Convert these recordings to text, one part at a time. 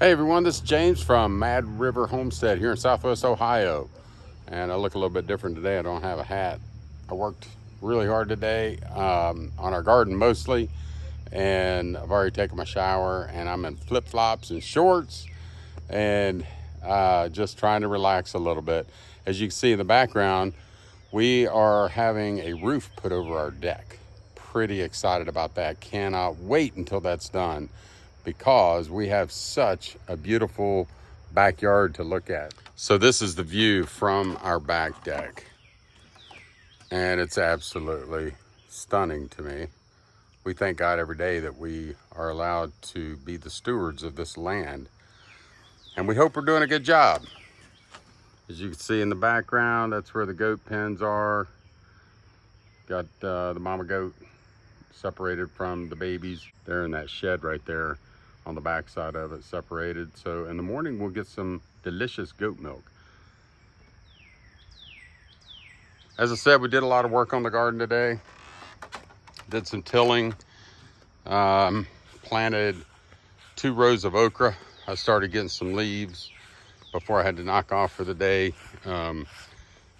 Hey everyone, this is James from Mad River Homestead here in Southwest Ohio. And I look a little bit different today. I don't have a hat. I worked really hard today on our garden mostly. And I've already taken my shower and I'm in flip-flops and shorts and just trying to relax a little bit. As you can see in the background, we are having a roof put over our deck. Pretty excited about that. Cannot wait until that's done, because we have such a beautiful backyard to look at. So this is the view from our back deck, and it's absolutely stunning to me. We thank God every day that we are allowed to be the stewards of this land, and we hope we're doing a good job. As you can see in the background, that's where the goat pens are. Got the mama goat separated from the babies. They're in that shed right there on the back side of it, separated. So in the morning we'll get some delicious goat milk. As I said, we did a lot of work on the garden today. Did some tilling, planted 2 rows of okra. I started getting some leaves before I had to knock off for the day.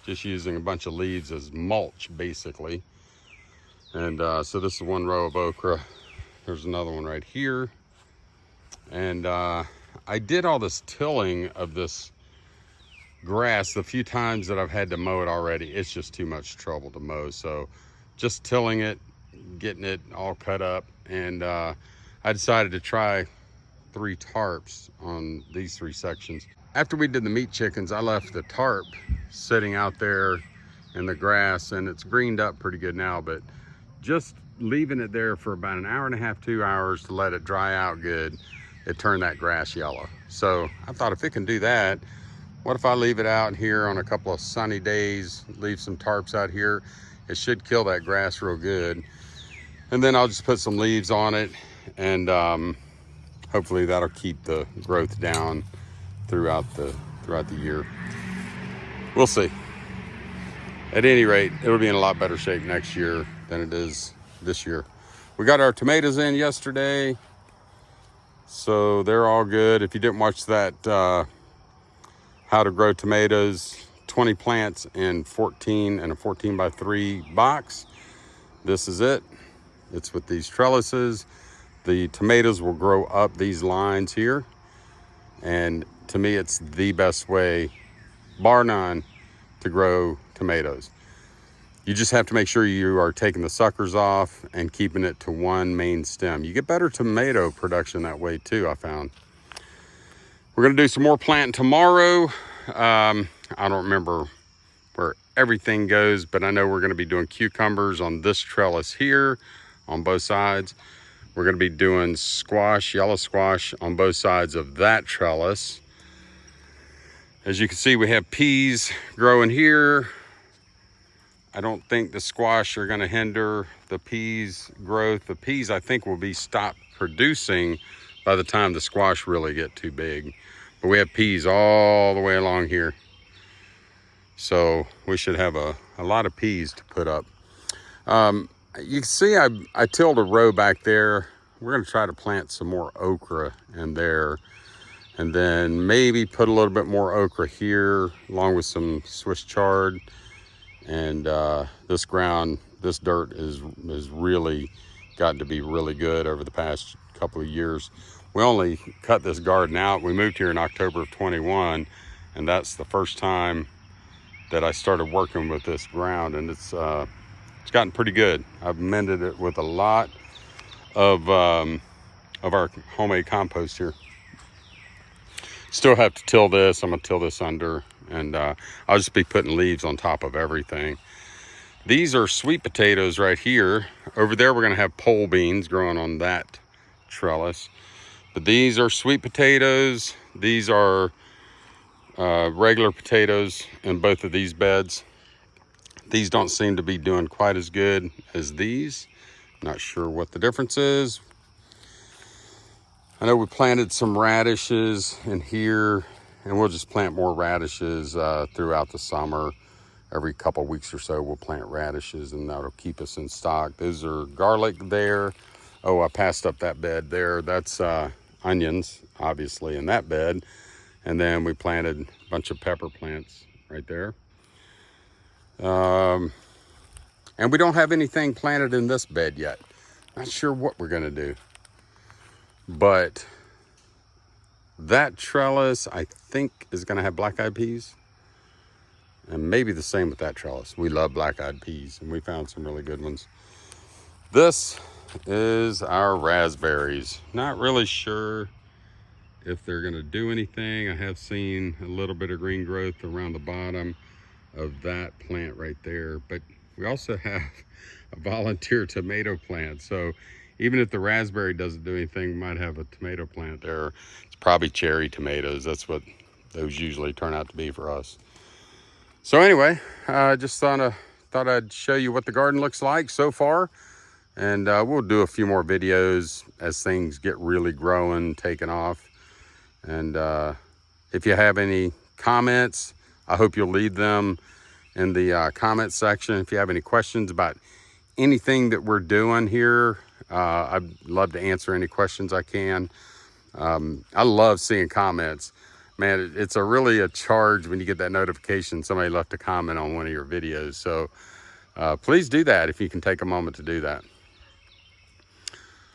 Just using a bunch of leaves as mulch basically. And so this is 1 row of okra. There's another one right here. And I did all this tilling of this grass the few times that I've had to mow it already. It's just too much trouble to mow. So just tilling it, getting it all cut up. And I decided to try 3 tarps on these 3 sections. After we did the meat chickens, I left the tarp sitting out there in the grass, and it's greened up pretty good now, but just leaving it there for about 1.5 hours, 2 hours to let it dry out good, it turned that grass yellow. So I thought, if it can do that, what if I leave it out here on a couple of sunny days, leave some tarps out here? It should kill that grass real good. And then I'll just put some leaves on it, and hopefully that'll keep the growth down throughout the year. We'll see. At any rate, it'll be in a lot better shape next year than it is this year. We got our tomatoes in yesterday, so they're all good. If you didn't watch that how to grow tomatoes, 20 plants in 14 and a 14 by 3 box, this is it. It's with these trellises. The tomatoes will grow up these lines here, and to me it's the best way, bar none, to grow tomatoes. You just have to make sure you are taking the suckers off and keeping it to 1 main stem. You get better tomato production that way too, I found. We're gonna do some more planting tomorrow. I don't remember where everything goes, but I know we're gonna be doing cucumbers on this trellis here on both sides. We're gonna be doing squash, yellow squash on both sides of that trellis. As you can see, we have peas growing here. I don't think the squash are gonna hinder the peas growth. The peas, I think, will be stopped producing by the time the squash really get too big. But we have peas all the way along here. So we should have a lot of peas to put up. You can see I tilled a row back there. We're gonna try to plant some more okra in there, and then maybe put a little bit more okra here along with some Swiss chard. And this ground, this dirt is really gotten to be really good over the past couple of years. We only cut this garden out. We moved here in October of 21, and that's the first time that I started working with this ground, and it's gotten pretty good. I've mended it with a lot of our homemade compost here. Still have to till this. I'm gonna till this under, and I'll just be putting leaves on top of everything. These are sweet potatoes right here. Over there, we're gonna have pole beans growing on that trellis. But these are sweet potatoes. These are regular potatoes in both of these beds. These don't seem to be doing quite as good as these. Not sure what the difference is. I know we planted some radishes in here, and we'll just plant more radishes throughout the summer. Every couple of weeks or so, we'll plant radishes, and that'll keep us in stock. Those are garlic there. Oh, I passed up that bed there. That's onions, obviously, in that bed. And then we planted a bunch of pepper plants right there. And we don't have anything planted in this bed yet. Not sure what we're gonna do. But that trellis, I think, is gonna have black-eyed peas. And maybe the same with that trellis. We love black-eyed peas, and we found some really good ones. This is our raspberries. Not really sure if they're gonna do anything. I have seen a little bit of green growth around the bottom of that plant right there, but we also have a volunteer tomato plant. So even if the raspberry doesn't do anything, we might have a tomato plant there. It's probably cherry tomatoes. That's what those usually turn out to be for us. So anyway, I just thought I'd show you what the garden looks like so far. And we'll do a few more videos as things get really growing, taking off. And if you have any comments, I hope you'll leave them in the comment section. If you have any questions about anything that we're doing here, I'd love to answer any questions I can. I love seeing comments. Man, it's really a charge when you get that notification somebody left a comment on one of your videos. So please do that if you can take a moment to do that.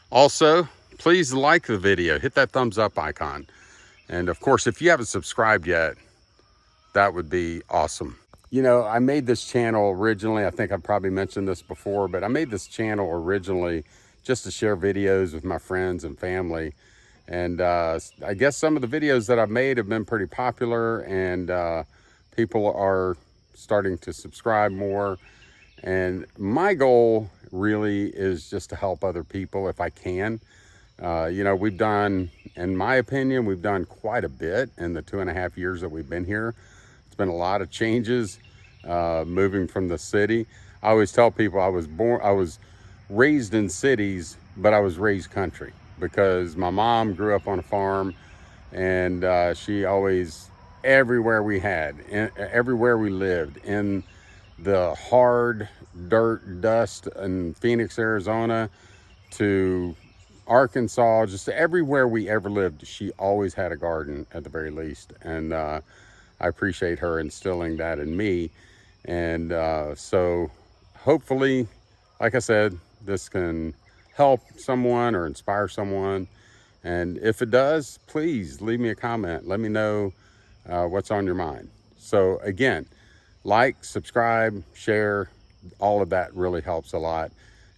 Also, please like the video, hit that thumbs up icon. And of course, if you haven't subscribed yet, that would be awesome. You know, I made this channel originally, I think I've probably mentioned this before, but I made this channel originally just to share videos with my friends and family. And I guess some of the videos that I've made have been pretty popular, and people are starting to subscribe more. And my goal really is just to help other people if I can. You know, we've done, in my opinion, we've done quite a bit in the 2.5 years that we've been here. It's been a lot of changes moving from the city. I always tell people I was raised in cities, but I was raised country, because my mom grew up on a farm, and she always, everywhere we lived, in the hard dirt, dust in Phoenix, Arizona, to Arkansas, just everywhere we ever lived, she always had a garden at the very least. And I appreciate her instilling that in me. And so hopefully, like I said, this can help someone or inspire someone. And if it does, please leave me a comment. Let me know what's on your mind. So again, like, subscribe, share, all of that really helps a lot,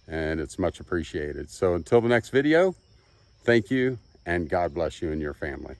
and it's much appreciated. So until the next video, thank you, and God bless you and your family.